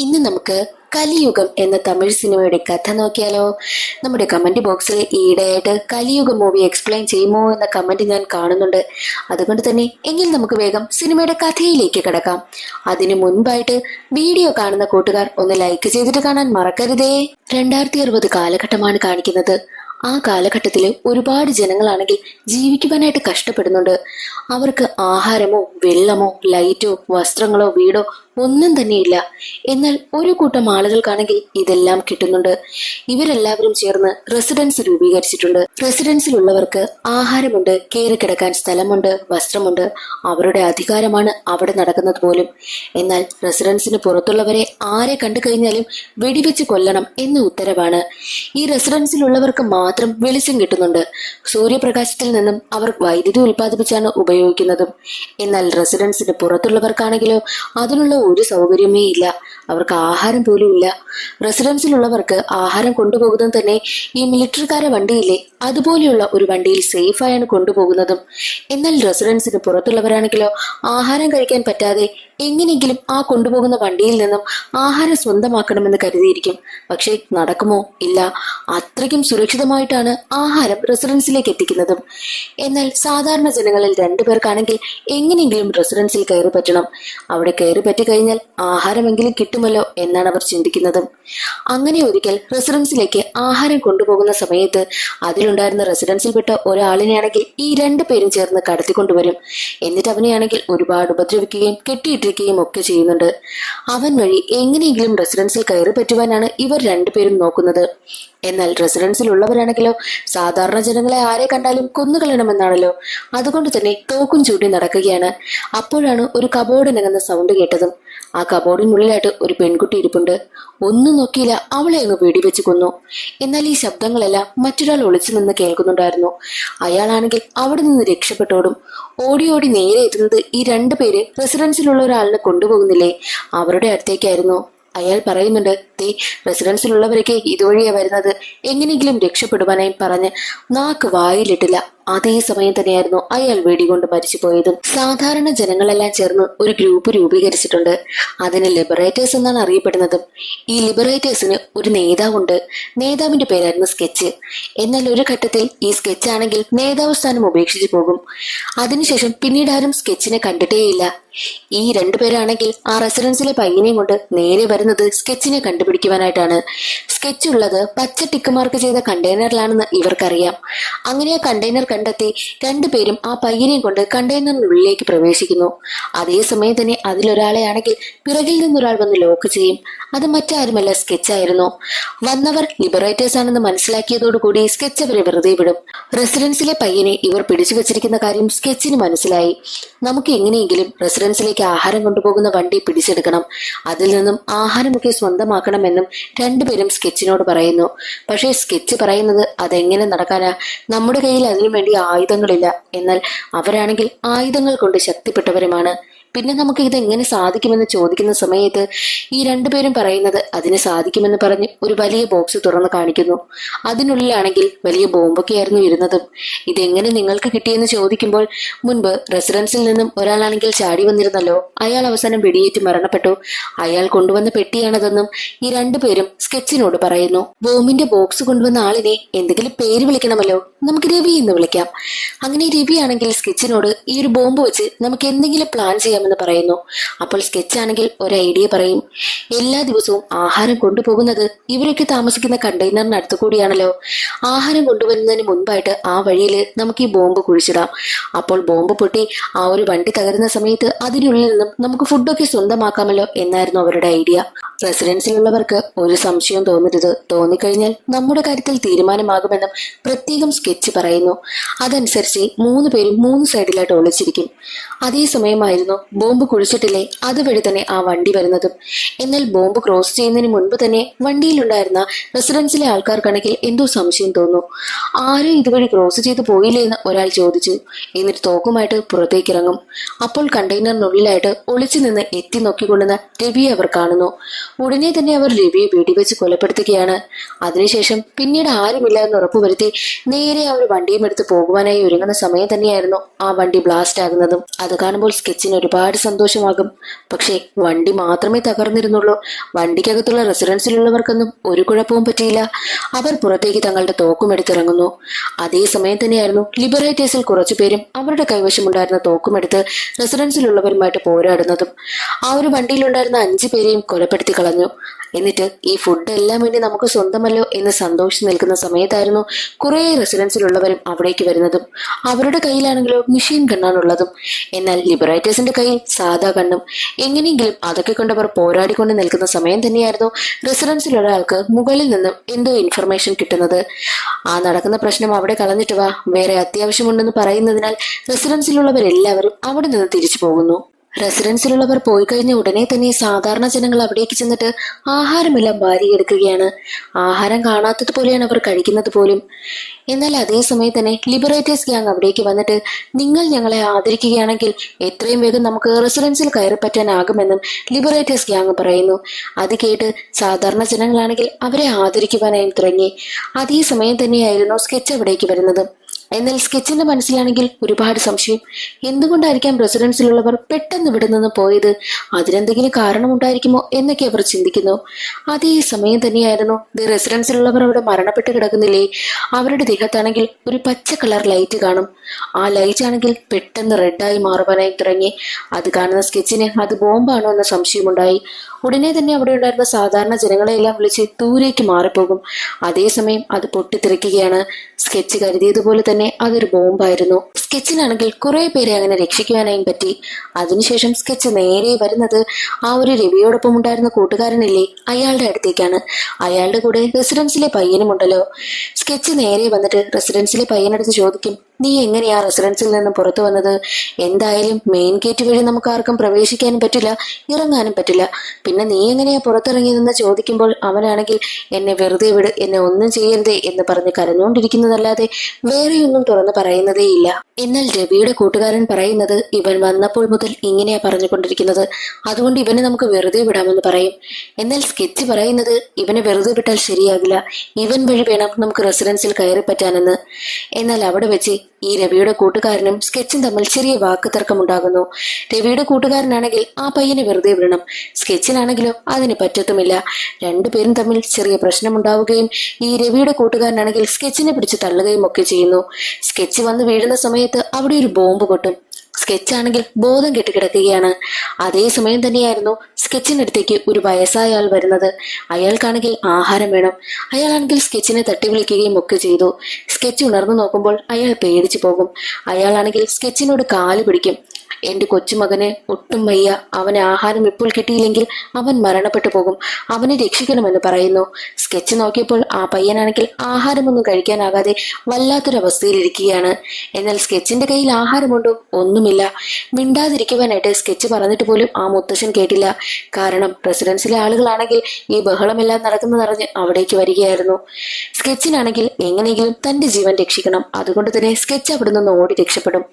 ഇന്ന് നമുക്ക് കലിയുഗം എന്ന തമിഴ് സിനിമയുടെ കഥ നോക്കിയാലോ. നമ്മുടെ കമന്റ് ബോക്സിൽ ഈയിടെയായിട്ട് കലിയുഗം മൂവി എക്സ്പ്ലെയിൻ ചെയ്യുമോ എന്ന കമന്റ് ഞാൻ കാണുന്നുണ്ട്. അതുകൊണ്ട് തന്നെ എങ്കിൽ നമുക്ക് വേഗം സിനിമയുടെ കഥയിലേക്ക് കിടക്കാം. അതിനു മുൻപായിട്ട് വീഡിയോ കാണുന്ന കൂട്ടുകാർ ഒന്ന് ലൈക്ക് ചെയ്തിട്ട് കാണാൻ മറക്കരുതേ. 2060 കാലഘട്ടമാണ് കാണിക്കുന്നത്. ആ കാലഘട്ടത്തിൽ ഒരുപാട് ജനങ്ങളാണെങ്കിൽ ജീവിക്കുവാനായിട്ട് കഷ്ടപ്പെടുന്നുണ്ട്. അവർക്ക് ആഹാരമോ വെള്ളമോ ലൈറ്റോ വസ്ത്രങ്ങളോ വീടോ ഒന്നും തന്നെയില്ല. എന്നാൽ ഒരു കൂട്ടം ആളുകൾക്കാണെങ്കിൽ ഇതെല്ലാം കിട്ടുന്നുണ്ട്. ഇവരെല്ലാവരും ചേർന്ന് റെസിഡൻസ് രൂപീകരിച്ചിട്ടുണ്ട്. റെസിഡൻസിലുള്ളവർക്ക് ആഹാരമുണ്ട്, കയറി കിടക്കാൻ സ്ഥലമുണ്ട്, വസ്ത്രമുണ്ട്. അവരുടെ അധികാരമാണ് അവിടെ നടക്കുന്നത് പോലും. എന്നാൽ റെസിഡൻസിന് പുറത്തുള്ളവരെ ആരെ കണ്ടു കഴിഞ്ഞാലും വെടിവെച്ച് കൊല്ലണം എന്ന ഉത്തരവാണ്. ഈ റെസിഡൻസിലുള്ളവർക്ക് മാത്രം വെളിച്ചം കിട്ടുന്നുണ്ട്. സൂര്യപ്രകാശത്തിൽ നിന്നും അവർ വൈദ്യുതി ഉൽപ്പാദിപ്പിച്ചാണ് ഉപയോഗിക്കുന്നതും. എന്നാൽ റെസിഡൻസിന് പുറത്തുള്ളവർക്കാണെങ്കിലോ അതിനുള്ള ഒരു സൗകര്യമേ ഇല്ല. അവർക്ക് ആഹാരം പോലും ഇല്ല. റെസിഡൻസിലുള്ളവർക്ക് ആഹാരം കൊണ്ടുപോകുന്നത് തന്നെ ഈ മിലിറ്ററിക്കാരെ വണ്ടിയില്ലേ അതുപോലെയുള്ള ഒരു വണ്ടിയിൽ സേഫായാണ് കൊണ്ടുപോകുന്നതും. എന്നാൽ റെസിഡൻസിന് പുറത്തുള്ളവരാണെങ്കിലോ ആഹാരം കഴിക്കാൻ പറ്റാതെ എങ്ങനെയെങ്കിലും ആ കൊണ്ടുപോകുന്ന വണ്ടിയിൽ നിന്നും ആഹാരം സ്വന്തമാക്കണമെന്ന് കരുതിയിരിക്കും. പക്ഷെ നടക്കുമോ? ഇല്ല. അത്രയ്ക്കും സുരക്ഷിതമായിട്ടാണ് ആഹാരം റെസിഡൻസിലേക്ക് എത്തിക്കുന്നതും. എന്നാൽ സാധാരണ ജനങ്ങളിൽ 2 പേർക്കാണെങ്കിൽ എങ്ങനെയെങ്കിലും റെസിഡൻസിൽ കയറി പറ്റണം. അവിടെ കയറി പറ്റിക്കഴിഞ്ഞാൽ ആഹാരമെങ്കിലും കിട്ടുമല്ലോ എന്നാണ് അവർ ചിന്തിക്കുന്നതും. അങ്ങനെ ഒരിക്കൽ റെസിഡൻസിലേക്ക് ആഹാരം കൊണ്ടുപോകുന്ന സമയത്ത് അതിലുണ്ടായിരുന്ന റെസിഡൻസിൽപ്പെട്ട ഒരാളിനെയാണെങ്കിൽ ഈ 2 പേരും ചേർന്ന് കടത്തിക്കൊണ്ടുവരും. എന്നിട്ട് അവനെയാണെങ്കിൽ ഒരുപാട് ഉപദ്രവിക്കുകയും കെട്ടിയിട്ടിരിക്കുകയും ഒക്കെ ചെയ്യുന്നുണ്ട്. അവൻ വഴി എങ്ങനെയെങ്കിലും റെസിഡൻസിൽ കയറി പറ്റുവാനാണ് ഇവർ 2 പേരും നോക്കുന്നത്. എന്നാൽ റെസിഡൻസിലുള്ളവരാണെങ്കിലോ സാധാരണ ജനങ്ങളെ ആരെ കണ്ടാലും കൊന്നുകളയണമെന്നാണല്ലോ. അതുകൊണ്ട് തന്നെ തോക്കും ചൂണ്ടി നടക്കുകയാണ്. അപ്പോഴാണ് ഒരു കബോർഡിനകന്ന സൗണ്ട് കേട്ടതും. ആ കബോർഡിനുള്ളിലായിട്ട് ഒരു പെൺകുട്ടി ഇരിപ്പുണ്ട്. ഒന്നും നോക്കിയില്ല, അവളെ അങ്ങ് വെടിവെച്ച് കൊന്നു. എന്നാൽ ഈ ശബ്ദങ്ങളെല്ലാം മറ്റൊരാൾ ഒളിച്ചു നിന്ന് കേൾക്കുന്നുണ്ടായിരുന്നു. അയാളാണെങ്കിൽ അവിടെ നിന്ന് രക്ഷപ്പെട്ടോടും. ഓടി ഓടി നേരെ എത്തുന്നത് ഈ 2 പേര് റെസിഡൻസിലുള്ള ഒരാളിനെ കൊണ്ടുപോകുന്നില്ലേ അവരുടെ അടുത്തേക്കായിരുന്നു. അയാൾ പറയുന്നുണ്ട്, റെസിഡൻസിലുള്ളവരൊക്കെ ഇതുവഴിയാ വരുന്നത്, എങ്ങനെയെങ്കിലും രക്ഷപ്പെടുവാനായി പറഞ്ഞ് നാക്ക് വായിലിട്ടില്ല. അതേ സമയം തന്നെയായിരുന്നു അയാൾ വെടികൊണ്ട് മരിച്ചുപോയതും. സാധാരണ ജനങ്ങളെല്ലാം ചേർന്ന് ഒരു ഗ്രൂപ്പ് രൂപീകരിച്ചിട്ടുണ്ട്. അതിന് ലിബറേറ്റേഴ്സ് എന്നാണ് അറിയപ്പെടുന്നതും. ഈ ലിബറേറ്റേഴ്സിന് ഒരു നേതാവുണ്ട്. നേതാവിന്റെ പേരായിരുന്നു സ്കെച്ച്. എന്നാൽ ഒരു ഘട്ടത്തിൽ ഈ സ്കെച്ച് ആണെങ്കിൽ നേതാവ് സ്ഥാനം ഉപേക്ഷിച്ചു പോകും. അതിനുശേഷം പിന്നീട് ആരും സ്കെച്ചിനെ കണ്ടിട്ടേയില്ല. ഈ 2 പേരാണെങ്കിൽ ആ റെസിഡൻസിലെ പയ്യനെയും കൊണ്ട് നേരെ വരുന്നത് സ്കെച്ചിനെ കണ്ടുപിടിക്കുവാനായിട്ടാണ്. സ്കെച്ച് ഉള്ളത് പച്ച ടിക്ക് മാർക്ക് ചെയ്ത കണ്ടെയ്നറിലാണെന്ന് ഇവർക്കറിയാം. അങ്ങനെ ആ കണ്ടെയ്നർ കണ്ടെത്തി 2 പേരും ആ പയ്യനെയും കൊണ്ട് കണ്ടെയ്നറിനുള്ളിലേക്ക് പ്രവേശിക്കുന്നു. അതേസമയം തന്നെ അതിലൊരാളെ ആണെങ്കിൽ പിറകിൽ നിന്നൊരാൾ വന്ന് ലോക്ക് ചെയ്യും. അത് മറ്റാരുമല്ല, സ്കെച്ചായിരുന്നു. വന്നവർ ലിബറേറ്റേഴ്സ് ആണെന്ന് മനസ്സിലാക്കിയതോടുകൂടി സ്കെച്ച് അവരെ വെറുതെ വിടും. റെസിഡൻസിലെ പയ്യനെ ഇവർ പിടിച്ചു വെച്ചിരിക്കുന്ന കാര്യം സ്കെച്ചിന് മനസ്സിലായി. നമുക്ക് എങ്ങനെയെങ്കിലും റെസിഡൻസിലേക്ക് ആഹാരം കൊണ്ടുപോകുന്ന വണ്ടി പിടിച്ചെടുക്കണം, അതിൽ നിന്നും ആഹാരമൊക്കെ സ്വന്തമാക്കണമെന്നും 2 പേരും സ്കെച്ചിനോട് പറയുന്നു. പക്ഷേ സ്കെച്ച് പറയുന്നത് അതെങ്ങനെ നടക്കാനാ, നമ്മുടെ കയ്യിൽ അതിനു വേണ്ടി ആയുധങ്ങളില്ല. എന്നാൽ അവരാണെങ്കിൽ ആയുധങ്ങൾ കൊണ്ട് ശക്തിപ്പെട്ടവരുമാണ്. പിന്നെ നമുക്ക് ഇത് എങ്ങനെ സാധിക്കുമെന്ന് ചോദിക്കുന്ന സമയത്ത് ഈ 2 പേരും പറയുന്നത് അതിന് സാധിക്കുമെന്ന് പറഞ്ഞ് ഒരു വലിയ ബോക്സ് തുറന്ന് കാണിക്കുന്നു. അതിനുള്ളിലാണെങ്കിൽ വലിയ ബോംബൊക്കെയായിരുന്നു ഇരുന്നതും. ഇതെങ്ങനെ നിങ്ങൾക്ക് കിട്ടിയെന്ന് ചോദിക്കുമ്പോൾ മുൻപ് റെസിഡൻസിൽ നിന്നും ഒരാളാണെങ്കിൽ ചാടി വന്നിരുന്നല്ലോ, അയാൾ അവസാനം വെടിയേറ്റ് മരണപ്പെട്ടു, അയാൾ കൊണ്ടുവന്ന പെട്ടിയാണതെന്നും ഈ 2 പേരും സ്കെച്ചിനോട് പറയുന്നു. ബോംബിന്റെ ബോക്സ് കൊണ്ടുവന്ന ആളിനെ എന്തെങ്കിലും പേര് വിളിക്കണമല്ലോ, നമുക്ക് രവി എന്ന് വിളിക്കാം. അങ്ങനെ രവി ആണെങ്കിൽ സ്കെച്ചിനോട് ഈ ഒരു ബോംബ് വെച്ച് നമുക്ക് എന്തെങ്കിലും പ്ലാൻ ചെയ്യാമെന്ന് പറയുന്നു. അപ്പോൾ സ്കെച്ച് ആണെങ്കിൽ ഒരു ഐഡിയ പറയും. എല്ലാ ദിവസവും ആഹാരം കൊണ്ടുപോകുന്നത് ഇവരൊക്കെ താമസിക്കുന്ന കണ്ടെയ്നറിന് അടുത്തു കൂടിയാണല്ലോ. ആഹാരം കൊണ്ടുവരുന്നതിന് മുൻപായിട്ട് ആ വഴിയിൽ നമുക്ക് ഈ ബോംബ് കുഴിച്ചിടാം. അപ്പോൾ ബോംബ് പൊട്ടി ആ ഒരു വണ്ടി തകരുന്ന സമയത്ത് അതിനുള്ളിൽ നിന്നും നമുക്ക് ഫുഡൊക്കെ സ്വന്തമാക്കാമല്ലോ എന്നായിരുന്നു അവരുടെ ഐഡിയ. റെസിഡൻസിലുള്ളവർക്ക് ഒരു സംശയം തോന്നരുത്, തോന്നിക്കഴിഞ്ഞാൽ നമ്മുടെ കാര്യത്തിൽ തീരുമാനമാകുമെന്നും പ്രത്യേകം സ്കെച്ച് പറയുന്നു. അതനുസരിച്ച് 3 പേരും 3 സൈഡിലായിട്ട് ഒളിച്ചിരിക്കും. അതേസമയമായിരുന്നു ബോംബ് കുഴിച്ചിട്ടില്ലേ അതുവഴി തന്നെ ആ വണ്ടി വരുന്നതും. എന്നാൽ ബോംബ് ക്രോസ് ചെയ്യുന്നതിന് മുൻപ് തന്നെ വണ്ടിയിലുണ്ടായിരുന്ന റെസിഡൻസിലെ ആൾക്കാർക്കാണെങ്കിൽ എന്തോ സംശയം തോന്നുന്നു. ആരും ഇതുവഴി ക്രോസ് ചെയ്ത് പോയില്ലേ എന്ന് ഒരാൾ ചോദിച്ചു. എന്നിട്ട് തോക്കുമായിട്ട് പുറത്തേക്ക് ഇറങ്ങും. അപ്പോൾ കണ്ടെയ്നറിനുള്ളിലായിട്ട് ഒളിച്ചു നിന്ന് എത്തി നോക്കിക്കൊണ്ടുന്ന രവിയെ അവർ കാണുന്നു. ഉടനെ തന്നെ അവർ രവിയെ വെടിവെച്ച് കൊലപ്പെടുത്തുകയാണ്. അതിനുശേഷം പിന്നീട് ആരുമില്ല എന്ന് ഉറപ്പുവരുത്തി നേരെ അവർ വണ്ടിയും എടുത്ത് പോകുവാനായി ഒരുങ്ങുന്ന സമയം തന്നെയായിരുന്നു ആ വണ്ടി ബ്ലാസ്റ്റ് ആകുന്നതും. അത് കാണുമ്പോൾ സ്കെച്ചിന് ഒരുപാട് ഒരുപാട് സന്തോഷമാകും. പക്ഷേ വണ്ടി മാത്രമേ തകർന്നിരുന്നുള്ളൂ. വണ്ടിക്കകത്തുള്ള റെസിഡൻസിലുള്ളവർക്കൊന്നും ഒരു കുഴപ്പവും പറ്റിയില്ല. അവർ പുറത്തേക്ക് തങ്ങളുടെ തോക്കുമെടുത്തിറങ്ങുന്നു. അതേസമയം തന്നെയായിരുന്നു ലിബറേറ്റേഴ്സിൽ കുറച്ചുപേരും അവരുടെ കൈവശമുണ്ടായിരുന്ന തോക്കുമെടുത്ത് റെസിഡൻസിലുള്ളവരുമായിട്ട് പോരാടുന്നതും. ആ ഒരു വണ്ടിയിലുണ്ടായിരുന്ന 5 പേരെയും കൊലപ്പെടുത്തി കളഞ്ഞു. എന്നിട്ട് ഈ ഫുഡ് എല്ലാം വേണ്ടി നമുക്ക് സ്വന്തമല്ലോ എന്ന് സന്തോഷിച്ച് നിൽക്കുന്ന സമയത്തായിരുന്നു കുറെ റെസിഡൻസിലുള്ളവരും അവിടേക്ക് വരുന്നതും. അവരുടെ കയ്യിലാണെങ്കിലോ മെഷീൻ ഗണ്ണാണുള്ളതും. എന്നാൽ ലിബറേറ്റേഴ്സിന്റെ കയ്യിൽ സാധാ ഗണ്ണും. എങ്ങനെയെങ്കിലും അതൊക്കെ കൊണ്ടവർ പോരാടിക്കൊണ്ട് നിൽക്കുന്ന സമയം തന്നെയായിരുന്നു റെസിഡൻസിലൊരാൾക്ക് മുകളിൽ നിന്നും എന്തോ ഇൻഫർമേഷൻ കിട്ടുന്നത്. ആ നടക്കുന്ന പ്രശ്നം അവിടെ കളഞ്ഞിട്ട് വാ, വേറെ അത്യാവശ്യമുണ്ടെന്ന് പറയുന്നതിനാൽ റെസിഡൻസിലുള്ളവരെല്ലാവരും അവിടെ നിന്ന് തിരിച്ചു പോകുന്നു. റെസിഡൻസിലുള്ളവർ പോയി കഴിഞ്ഞ ഉടനെ തന്നെ സാധാരണ ജനങ്ങൾ അവിടേക്ക് ചെന്നിട്ട് ആഹാരമെല്ലാം വാരിയെടുക്കുകയാണ്. ആഹാരം കാണാത്തത് പോലെയാണ് അവർ കഴിക്കുന്നത് പോലും. എന്നാൽ അതേ സമയം തന്നെ ലിബറേറ്റേഴ്സ് ഗ്യാങ് അവിടേക്ക് വന്നിട്ട് നിങ്ങൾ ഞങ്ങളെ ആദരിക്കുകയാണെങ്കിൽ എത്രയും വേഗം നമുക്ക് റെസിഡൻസിൽ കയറിപ്പറ്റാനാകുമെന്നും ലിബറേറ്റേഴ്സ് ഗ്യാങ് പറയുന്നു. അത് കേട്ട് സാധാരണ ജനങ്ങളാണെങ്കിൽ അവരെ ആദരിക്കുവാനായി തുടങ്ങി. അതേ സമയം തന്നെയായിരുന്നു സ്കെച്ച് അവിടേക്ക് വരുന്നത്. എന്നാൽ സ്കെച്ചിന്റെ മനസ്സിലാണെങ്കിൽ ഒരുപാട് സംശയം. എന്തുകൊണ്ടായിരിക്കാം റെസിഡൻസിലുള്ളവർ പെട്ടെന്ന് ഇവിടെ നിന്ന് പോയത്? അതിനെന്തെങ്കിലും കാരണമുണ്ടായിരിക്കുമോ എന്നൊക്കെ അവർ ചിന്തിക്കുന്നു. അതേ സമയം തന്നെയായിരുന്നു റെസിഡൻസിലുള്ളവർ അവിടെ മരണപ്പെട്ട് കിടക്കുന്നില്ലേ, അവരുടെ ദേഹത്താണെങ്കിൽ ഒരു പച്ച കളർ ലൈറ്റ് കാണും. ആ ലൈറ്റ് ആണെങ്കിൽ പെട്ടെന്ന് റെഡായി മാറുവാനായി തുടങ്ങി. അത് കാണുന്ന സ്കെച്ചിന് അത് ബോംബാണോ എന്ന സംശയമുണ്ടായി. ഉടനെ തന്നെ അവിടെ ഉണ്ടായിരുന്ന സാധാരണ ജനങ്ങളെല്ലാം വിളിച്ച് ദൂരേക്ക് മാറിപ്പോകും. അതേസമയം അത് പൊട്ടിത്തെറിക്കുകയാണ്. സ്കെച്ച് കരുതിയതുപോലെ തന്നെ അതൊരു ബോംബായിരുന്നു. സ്കെച്ചിനാണെങ്കിൽ കുറെ പേരെ അങ്ങനെ രക്ഷിക്കുവാനായും പറ്റി. അതിനുശേഷം സ്കെച്ച് നേരെ വരുന്നത് ആ ഒരു രവിയോടൊപ്പം ഉണ്ടായിരുന്ന കൂട്ടുകാരനില്ലേ അയാളുടെ അടുത്തേക്കാണ്. അയാളുടെ കൂടെ റെസിഡൻസിലെ പയ്യനുമുണ്ടല്ലോ. സ്കെച്ച് നേരെ വന്നിട്ട് റെസിഡൻസിലെ പയ്യനടുത്ത് ചോദിക്കും, നീ എങ്ങനെയാ റെസിഡൻസിൽ നിന്ന് പുറത്തു വന്നത്? എന്തായാലും മെയിൻ ഗേറ്റ് വഴി നമുക്ക് ആർക്കും പ്രവേശിക്കാനും പറ്റില്ല, ഇറങ്ങാനും പറ്റില്ല. പിന്നെ നീ എങ്ങനെയാ പുറത്തിറങ്ങിയതെന്ന് ചോദിക്കുമ്പോൾ അവനാണെങ്കിൽ എന്നെ വെറുതെ വിട്, എന്നെ ഒന്നും ചെയ്യരുതേ എന്ന് പറഞ്ഞ് കരഞ്ഞുകൊണ്ടിരിക്കുന്നതല്ലാതെ വേറെയൊന്നും തുറന്നു പറയുന്നതേയില്ല. എന്നാൽ രവിയുടെ കൂട്ടുകാരൻ പറയുന്നത് ഇവൻ വന്നപ്പോൾ മുതൽ ഇങ്ങനെയാ പറഞ്ഞുകൊണ്ടിരിക്കുന്നത്, അതുകൊണ്ട് ഇവനെ നമുക്ക് വെറുതെ വിടാമെന്ന് പറയും. എന്നാൽ സ്കെച്ച് പറയുന്നത് ഇവനെ വെറുതെ വിട്ടാൽ ശരിയാകില്ല, ഇവൻ വഴി വേണം നമുക്ക് റെസിഡൻസിൽ കയറി പറ്റാനെന്ന്. എന്നാൽ അവിടെ വെച്ച് ഈ രവിയുടെ കൂട്ടുകാരനും സ്കെച്ചും തമ്മിൽ ചെറിയ വാക്ക് തർക്കമുണ്ടാകുന്നു. രവിയുടെ കൂട്ടുകാരനാണെങ്കിൽ ആ പയ്യനെ വെറുതെ വിടണം, സ്കെച്ചിനാണെങ്കിലോ അതിന് പറ്റത്തുമില്ല. രണ്ടുപേരും തമ്മിൽ ചെറിയ പ്രശ്നമുണ്ടാവുകയും ഈ രവിയുടെ കൂട്ടുകാരനാണെങ്കിൽ സ്കെച്ചിനെ പിടിച്ച് തള്ളുകയും ഒക്കെ ചെയ്യുന്നു. സ്കെച്ച് വന്ന് വീഴുന്ന സമയത്ത് അവിടെ ഒരു ബോംബ് പൊട്ടും. സ്കെച്ചാണെങ്കിൽ ബോധം കെട്ടിക്കിടക്കുകയാണ്. അതേസമയം തന്നെയായിരുന്നു സ്കെച്ചിന്റെ അടുത്തേക്ക് ഒരു വയസ്സായ ആൾ വരുന്നത്. അയാൾക്കാണെങ്കിൽ ആഹാരം വേണം. അയാളാണെങ്കിൽ സ്കെച്ചിനെ തട്ടി വിളിക്കുകയും ഒക്കെ ചെയ്തു. സ്കെച്ച് ഉണർന്നു നോക്കുമ്പോൾ അയാൾ പേടിച്ചു പോകും. അയാളാണെങ്കിൽ സ്കെച്ചിനോട് കാല് പിടിക്കും. എന്റെ കൊച്ചുമകന് ഒട്ടും വയ്യ, അവന് ആഹാരം ഇപ്പോൾ കിട്ടിയില്ലെങ്കിൽ അവൻ മരണപ്പെട്ടു പോകും, അവനെ രക്ഷിക്കണമെന്ന് പറയുന്നു. സ്കെച്ച് നോക്കിയപ്പോൾ ആ പയ്യനാണെങ്കിൽ ആഹാരമൊന്നും കഴിക്കാനാകാതെ വല്ലാത്തൊരവസ്ഥയിലിരിക്കുകയാണ്. എന്നാൽ സ്കെച്ചിന്റെ കയ്യിൽ ആഹാരമുണ്ടോ? ഒന്നുമില്ല. മിണ്ടാതിരിക്കുവാനായിട്ട് സ്കെച്ച് പറഞ്ഞിട്ട് പോലും ആ മുത്തശ്ശൻ കേട്ടില്ല. കാരണം റെസിഡൻസിലെ ആളുകളാണെങ്കിൽ ഈ ബഹളമെല്ലാം നടക്കുന്നതറിഞ്ഞ് അവിടേക്ക് വരികയായിരുന്നു. സ്കെച്ചിനാണെങ്കിൽ എങ്ങനെയെങ്കിലും തന്റെ ജീവൻ രക്ഷിക്കണം. അതുകൊണ്ട് തന്നെ സ്കെച്ച് അവിടെ നിന്ന് ഓടി രക്ഷപ്പെടും.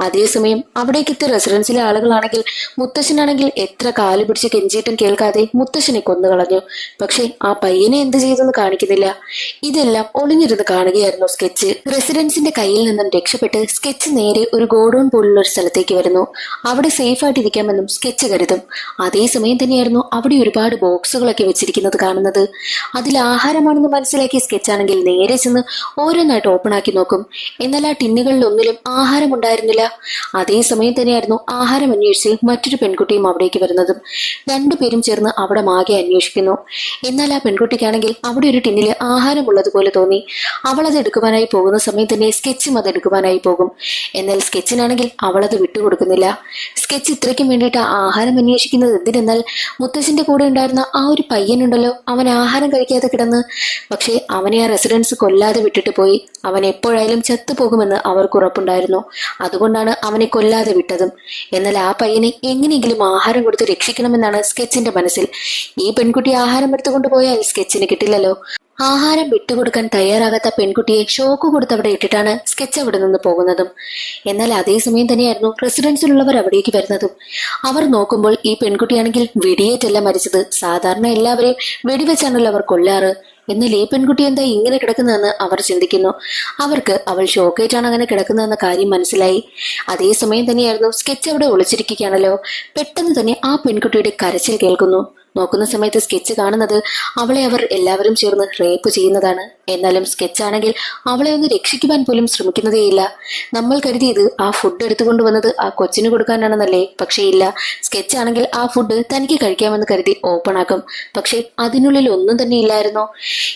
അതേസമയം അവിടേക്ക് എത്തിയ റെസിഡൻസിലെ ആളുകളാണെങ്കിൽ മുത്തശ്ശനാണെങ്കിൽ എത്ര കാല് പിടിച്ച് കെഞ്ചിയിട്ടും കേൾക്കാതെ മുത്തശ്ശനെ കൊന്നുകളഞ്ഞു. പക്ഷെ ആ പയ്യനെ എന്ത് ചെയ്തെന്ന് കാണിക്കുന്നില്ല. ഇതെല്ലാം ഒളിഞ്ഞിരുന്ന് കാണുകയായിരുന്നു സ്കെച്ച്. റെസിഡൻസിന്റെ കയ്യിൽ നിന്നും രക്ഷപ്പെട്ട് സ്കെച്ച് നേരെ ഒരു ഗോഡൌൺ പോലുള്ള ഒരു സ്ഥലത്തേക്ക് വരുന്നു. അവിടെ സേഫ് ആയിട്ട് ഇരിക്കാമെന്നും സ്കെച്ച് കരുതും. അതേസമയം തന്നെയായിരുന്നു അവിടെ ഒരുപാട് ബോക്സുകളൊക്കെ വെച്ചിരിക്കുന്നത് കാണുന്നത്. അതിൽ ആഹാരമാണെന്ന് മനസ്സിലാക്കിയ സ്കെച്ച് ആണെങ്കിൽ നേരെ ചെന്ന് ഓരോന്നായിട്ട് ഓപ്പൺ ആക്കി നോക്കും. എന്നാൽ ആ ടിന്നുകളിൽ ഒന്നിലും ആഹാരം ഉണ്ടായിരുന്നില്ല. അതേസമയം തന്നെയായിരുന്നു ആഹാരം അന്വേഷിച്ച് മറ്റൊരു പെൺകുട്ടിയും അവിടേക്ക് വരുന്നതും. രണ്ടുപേരും ചേർന്ന് അവിടെ മാകെ അന്വേഷിക്കുന്നു. എന്നാൽ ആ പെൺകുട്ടിക്കാണെങ്കിൽ അവിടെ ഒരു ടിന്നില് ആഹാരം ഉള്ളതുപോലെ തോന്നി. അവൾ അത് എടുക്കുവാനായി പോകുന്ന സമയം തന്നെ സ്കെച്ചും അത് എടുക്കുവാനായി പോകും. എന്നാൽ സ്കെച്ചിനാണെങ്കിൽ അവളത് വിട്ടുകൊടുക്കുന്നില്ല. സ്കെച്ച് ഇത്രയ്ക്കും വേണ്ടിയിട്ട് ആഹാരം അന്വേഷിക്കുന്നത് എന്തിനെന്നാൽ മുത്തശ്ശന്റെ കൂടെ ഉണ്ടായിരുന്ന ആ ഒരു പയ്യനുണ്ടല്ലോ, അവൻ ആഹാരം കഴിക്കാതെ കിടന്ന്. പക്ഷേ അവനെ ആ റെസിഡൻസ് കൊല്ലാതെ വിട്ടിട്ട് പോയി. അവൻ എപ്പോഴായാലും ചത്തുപോകുമെന്ന് അവർക്ക് ഉറപ്പുണ്ടായിരുന്നു. അതുകൊണ്ടാണ് അവനെ കൊല്ലാതെ വിട്ടതും. എന്നാൽ ആ പയ്യനെ എങ്ങനെയെങ്കിലും ആഹാരം കൊടുത്ത് രക്ഷിക്കണമെന്നാണ് സ്കെച്ചിന്റെ മനസ്സിൽ. ഈ പെൺകുട്ടി ആഹാരം എടുത്തുകൊണ്ട് പോയാൽ സ്കെച്ചിന് കിട്ടില്ലല്ലോ. ആഹാരം വിട്ടുകൊടുക്കാൻ തയ്യാറാകാത്ത പെൺകുട്ടിയെ ഷോക്ക് കൊടുത്ത് അവിടെ ഇട്ടിട്ടാണ് സ്കെച്ച് അവിടെ നിന്ന് പോകുന്നതും. എന്നാൽ അതേസമയം തന്നെയായിരുന്നു റെസിഡൻസിലുള്ളവർ അവിടേക്ക് വരുന്നതും. അവർ നോക്കുമ്പോൾ ഈ പെൺകുട്ടിയാണെങ്കിൽ വെടിയേറ്റല്ല മരിച്ചത്. സാധാരണ എല്ലാവരെയും വെടിവെച്ചാണല്ലോ അവർ കൊല്ലാറ്. എന്നാൽ ഈ പെൺകുട്ടി എന്താ ഇങ്ങനെ കിടക്കുന്നതെന്ന് അവർ ചിന്തിക്കുന്നു. അവർക്ക് അവൾ ഷോക്കേറ്റാണ് അങ്ങനെ കിടക്കുന്നതെന്ന കാര്യം മനസ്സിലായി. അതേസമയം തന്നെയായിരുന്നു സ്കെച്ച് അവിടെ ഒളിച്ചിരിക്കുകയാണല്ലോ. പെട്ടെന്ന് തന്നെ ആ പെൺകുട്ടിയുടെ കരച്ചിൽ കേൾക്കുന്നു. നോക്കുന്ന സമയത്ത് സ്കെച്ച് കാണുന്നത് അവളെ അവർ എല്ലാവരും ചേർന്ന് റേപ്പ് ചെയ്യുന്നതാണ്. എന്നാലും സ്കെച്ച് ആണെങ്കിൽ അവളെ ഒന്ന് രക്ഷിക്കുവാൻ പോലും ശ്രമിക്കുന്നതേയില്ല. നമ്മൾ കരുതിയത് ആ ഫുഡ് എടുത്തുകൊണ്ടുവന്നത് ആ കൊച്ചിന് കൊടുക്കാനാണെന്നല്ലേ? പക്ഷേ ഇല്ല, സ്കെച്ച് ആണെങ്കിൽ ആ ഫുഡ് തനിക്ക് കഴിക്കാമെന്ന് കരുതി ഓപ്പൺ ആക്കും. പക്ഷെ അതിനുള്ളിൽ ഒന്നും തന്നെ ഇല്ലായിരുന്നോ?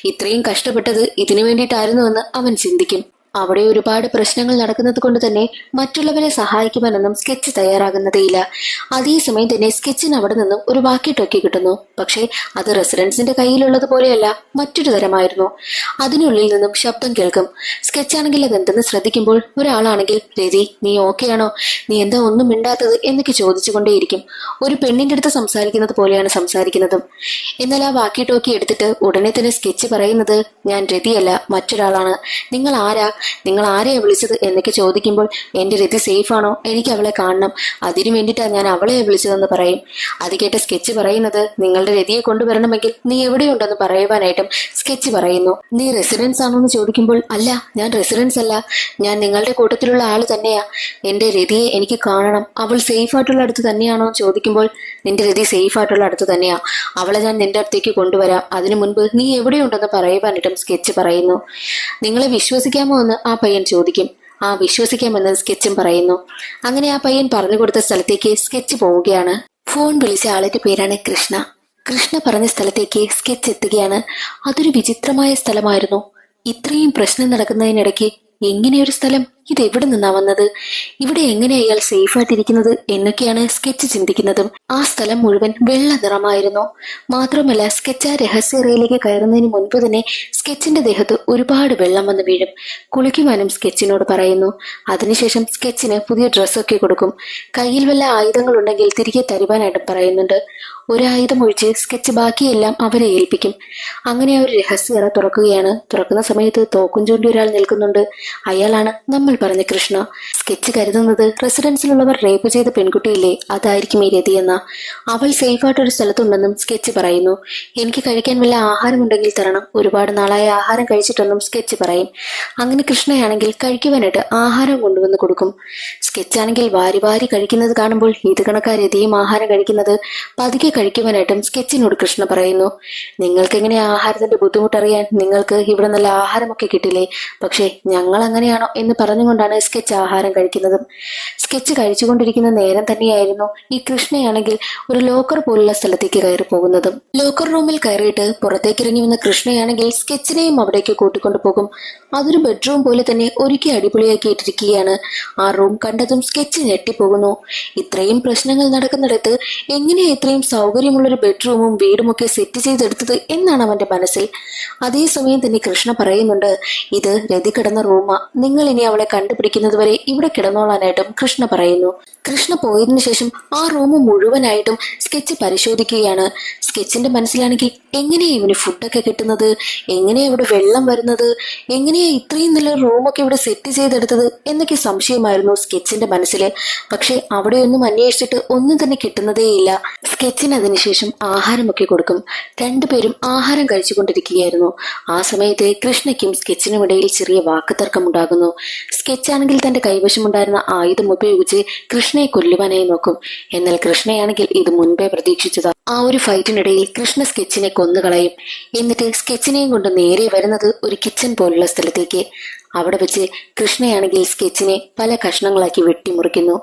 ഇത്രയും കഷ്ടപ്പെട്ടത് ഇതിനു വേണ്ടിയിട്ടായിരുന്നുവെന്ന് അവൻ ചിന്തിക്കും. അവിടെ ഒരുപാട് പ്രശ്നങ്ങൾ നടക്കുന്നത് കൊണ്ട് തന്നെ മറ്റുള്ളവരെ സഹായിക്കുവാനൊന്നും സ്കെച്ച് തയ്യാറാകുന്നതേയില്ല. അതേസമയം തന്നെ സ്കെച്ചിന് അവിടെ നിന്നും ഒരു വാക്കി ടോക്കി കിട്ടുന്നു. പക്ഷേ അത് റെസിഡൻസിന്റെ കയ്യിലുള്ളത് പോലെയല്ല, മറ്റൊരു തരമായിരുന്നു. അതിനുള്ളിൽ നിന്നും ശബ്ദം കേൾക്കും. സ്കെച്ചാണെങ്കിൽ അതെന്തെന്ന് ശ്രദ്ധിക്കുമ്പോൾ ഒരാളാണെങ്കിൽ, രതി നീ ഓക്കെയാണോ? നീ എന്താ ഒന്നും മിണ്ടാത്തത് എന്നൊക്കെ ചോദിച്ചുകൊണ്ടേയിരിക്കും. ഒരു പെണ്ണിന്റെ അടുത്ത് സംസാരിക്കുന്നത് പോലെയാണ് സംസാരിക്കുന്നതും. എന്നാൽ ആ വാക്കി ടോക്കി എടുത്തിട്ട് ഉടനെ തന്നെ സ്കെച്ച് പറയുന്നത്, ഞാൻ രതിയല്ല, മറ്റൊരാളാണ്. നിങ്ങൾ ആരാ? നിങ്ങൾ ആരെയാ വിളിച്ചത് എന്നൊക്കെ ചോദിക്കുമ്പോൾ, എന്റെ രതി സേഫ് ആണോ? എനിക്ക് അവളെ കാണണം, അതിനു വേണ്ടിയിട്ടാണ് ഞാൻ അവളെ വിളിച്ചതെന്ന് പറയും. അത് കേട്ട് സ്കെച്ച് പറയുന്നത്, നിങ്ങളുടെ രതിയെ കൊണ്ടുവരണമെങ്കിൽ നീ എവിടെയുണ്ടെന്ന് പറയുവാനായിട്ടും സ്കെച്ച് പറയുന്നു. നീ റെസിഡൻസ് ആണോ എന്ന് ചോദിക്കുമ്പോൾ, അല്ല, ഞാൻ റെസിഡൻസ് അല്ല, ഞാൻ നിങ്ങളുടെ കൂട്ടത്തിലുള്ള ആള് തന്നെയാ. എന്റെ രതിയെ എനിക്ക് കാണണം, അവൾ സേഫ് ആയിട്ടുള്ള അടുത്ത് തന്നെയാണോ എന്ന് ചോദിക്കുമ്പോൾ, നിന്റെ രതി സേഫ് ആയിട്ടുള്ള അടുത്ത് തന്നെയാ, അവളെ ഞാൻ നിന്റെ അടുത്തേക്ക് കൊണ്ടുവരാം, അതിനു മുൻപ് നീ എവിടെയുണ്ടെന്ന് പറയുവാനായിട്ടും സ്കെച്ച് പറയുന്നു. നിങ്ങളെ വിശ്വസിക്കാമോ എന്ന് ആ പയ്യൻ ചോദിക്കും. ആ വിശ്വസിക്കാമെന്ന് സ്കെച്ചും പറയുന്നു. അങ്ങനെ ആ പയ്യൻ പറഞ്ഞു കൊടുത്ത സ്ഥലത്തേക്ക് സ്കെച്ച് പോവുകയാണ്. ഫോൺ വിളിച്ച ആളിന്റെ പേരാണ് കൃഷ്ണ. കൃഷ്ണ പറഞ്ഞ സ്ഥലത്തേക്ക് സ്കെച്ച് എത്തുകയാണ്. അതൊരു വിചിത്രമായ സ്ഥലമായിരുന്നു. ഇത്രയും പ്രശ്നം നടക്കുന്നതിനിടയ്ക്ക് എങ്ങനെയൊരു സ്ഥലം? ഇത് എവിടെ നിന്നാ വന്നത്? ഇവിടെ എങ്ങനെ അയാൾ സേഫ് ആയിട്ടിരിക്കുന്നത് എന്നൊക്കെയാണ് സ്കെച്ച് ചിന്തിക്കുന്നതും. ആ സ്ഥലം മുഴുവൻ വെള്ള നിറമായിരുന്നു. മാത്രമല്ല സ്കെച്ച് ആ രഹസ്യറയിലേക്ക് കയറുന്നതിന് മുൻപ് തന്നെ സ്കെച്ചിന്റെ ദേഹത്ത് ഒരുപാട് വെള്ളം വന്ന് വീഴും. കുളിക്കുവാനും സ്കെച്ചിനോട് പറയുന്നു. അതിനുശേഷം സ്കെച്ചിന് പുതിയ ഡ്രസ്സൊക്കെ കൊടുക്കും. കയ്യിൽ വല്ല ആയുധങ്ങൾ ഉണ്ടെങ്കിൽ തിരികെ തരുവാനായിട്ടും പറയുന്നുണ്ട്. ഒരായുധം ഒഴിച്ച് സ്കെച്ച് ബാക്കിയെല്ലാം അവരെ ഏൽപ്പിക്കും. അങ്ങനെ അവർ രഹസ്യറ തുറക്കുകയാണ്. തുറക്കുന്ന സമയത്ത് തോക്കും ചൂണ്ടി ഒരാൾ നിൽക്കുന്നുണ്ട്. അയാളാണ് നമ്മൾ പറഞ്ഞ കൃഷ്ണ. സ്കെച്ച് കരുതുന്നത് റെസിഡൻസിലുള്ളവർ റേപ്പ് ചെയ്ത പെൺകുട്ടിയില്ലേ, അതായിരിക്കും ഈ രതി എന്ന. അവൾ സേഫായിട്ടൊരു സ്ഥലത്തുണ്ടെന്നും സ്കെച്ച് പറയുന്നു. എനിക്ക് കഴിക്കാൻ വല്ല ആഹാരം ഉണ്ടെങ്കിൽ തരണം, ഒരുപാട് നാളായ ആഹാരം കഴിച്ചിട്ടെന്നും സ്കെച്ച് പറയും. അങ്ങനെ കൃഷ്ണയാണെങ്കിൽ കഴിക്കുവാനായിട്ട് ആഹാരം കൊണ്ടുവന്ന് കൊടുക്കും. സ്കെച്ചാണെങ്കിൽ വാരി വാരി കഴിക്കുന്നത് കാണുമ്പോൾ ഇത് കണക്കാ രതിയും ആഹാരം കഴിക്കുന്നത്. പതുക്കെ കഴിക്കുവാനായിട്ടും സ്കെച്ചിനോട് കൃഷ്ണ പറയുന്നു. നിങ്ങൾക്ക് എങ്ങനെ ആഹാരത്തിന്റെ ബുദ്ധിമുട്ടറിയാൻ? നിങ്ങൾക്ക് ഇവിടെ നല്ല ആഹാരമൊക്കെ കിട്ടില്ലേ? പക്ഷെ ഞങ്ങൾ അങ്ങനെയാണോ എന്ന് പറഞ്ഞുകൊണ്ടാണ് സ്കെച്ച് ആഹാരം കഴിക്കുന്നതും. സ്കെച്ച് കഴിച്ചുകൊണ്ടിരിക്കുന്ന നേരം തന്നെയായിരുന്നു ഈ കൃഷ്ണയാണെങ്കിൽ ഒരു ലോക്കർ പോലുള്ള സ്ഥലത്തേക്ക് കയറി പോകുന്നതും. ലോക്കർ റൂമിൽ കയറിയിട്ട് പുറത്തേക്ക് ഇറങ്ങി വന്ന കൃഷ്ണയാണെങ്കിൽ സ്കെച്ചിനെയും അവിടേക്ക് കൂട്ടിക്കൊണ്ടു പോകും. അതൊരു ബെഡ്റൂം പോലെ തന്നെ ഒരുക്കി അടിപൊളിയാക്കി ഇട്ടിരിക്കുകയാണ്. ആ റൂം കണ്ടതും സ്കെച്ച് ഞെട്ടിപ്പോകുന്നു. ഇത്രയും പ്രശ്നങ്ങൾ നടക്കുന്നിടത്ത് എങ്ങനെയാ ഇത്രയും സൗകര്യമുള്ളൊരു ബെഡ്റൂമും വീടുമൊക്കെ സെറ്റ് ചെയ്തെടുത്തത് എന്നാണ് അവന്റെ മനസ്സിൽ. അതേസമയം തന്നെ കൃഷ്ണ പറയുന്നുണ്ട്, ഇത് രതി കിടന്ന റൂമാ, നിങ്ങൾ ഇനി അവളെ കണ്ടുപിടിക്കുന്നത് വരെ ഇവിടെ കിടന്നോളാനായിട്ടും കൃഷ്ണ പറയുന്നു. കൃഷ്ണ പോയതിനു ശേഷം ആ റൂം മുഴുവനായിട്ടും സ്കെച്ച് പരിശോധിക്കുകയാണ്. സ്കെച്ചിന്റെ മനസ്സിലാണെങ്കിൽ എങ്ങനെയാ ഇവന് ഫുഡൊക്കെ കിട്ടുന്നത്, എങ്ങനെയാ ഇവിടെ വെള്ളം വരുന്നത്, എങ്ങനെയാ ഇത്രയും നല്ല റൂമൊക്കെ ഇവിടെ സെറ്റ് ചെയ്തെടുത്തത് എന്നൊക്കെ സംശയമായിരുന്നു സ്കെച്ചിന്റെ മനസ്സിൽ. പക്ഷെ അവിടെയൊന്നും അന്വേഷിച്ചിട്ട് ഒന്നും തന്നെ കിട്ടുന്നതേയില്ല. സ്കെച്ചിന് അതിനുശേഷം ആഹാരമൊക്കെ കൊടുക്കും. രണ്ടുപേരും ആഹാരം കഴിച്ചുകൊണ്ടിരിക്കുകയായിരുന്നു. ആ സമയത്ത് കൃഷ്ണയ്ക്കും സ്കെച്ചിനും ഇടയിൽ ചെറിയ വാക്കുതർക്കം ഉണ്ടാകുന്നു. സ്കെച്ചാണെങ്കിൽ തന്റെ കൈവശമുണ്ടായിരുന്ന ആയുധം ഉപയോഗിച്ച് കൃഷ്ണയെ കൊല്ലുവാനായി നോക്കും. എന്നാൽ കൃഷ്ണയാണെങ്കിൽ ഇത് മുൻപേ പ്രതീക്ഷിച്ചതാ. ആ ഒരു ഫൈറ്റിനിടയിൽ കൃഷ്ണ സ്കെച്ചിനെ കൊന്നുകളയും. എന്നിട്ട് സ്കെച്ചിനെയും കൊണ്ട് നേരെ വരുന്നത് ഒരു കിച്ചൺ പോലുള്ള സ്ഥലത്തേക്ക്. അവിടെ വെച്ച് കൃഷ്ണയാണെങ്കിൽ സ്കെച്ചിനെ പല കഷ്ണങ്ങളാക്കി വെട്ടിമുറിക്കുന്നു.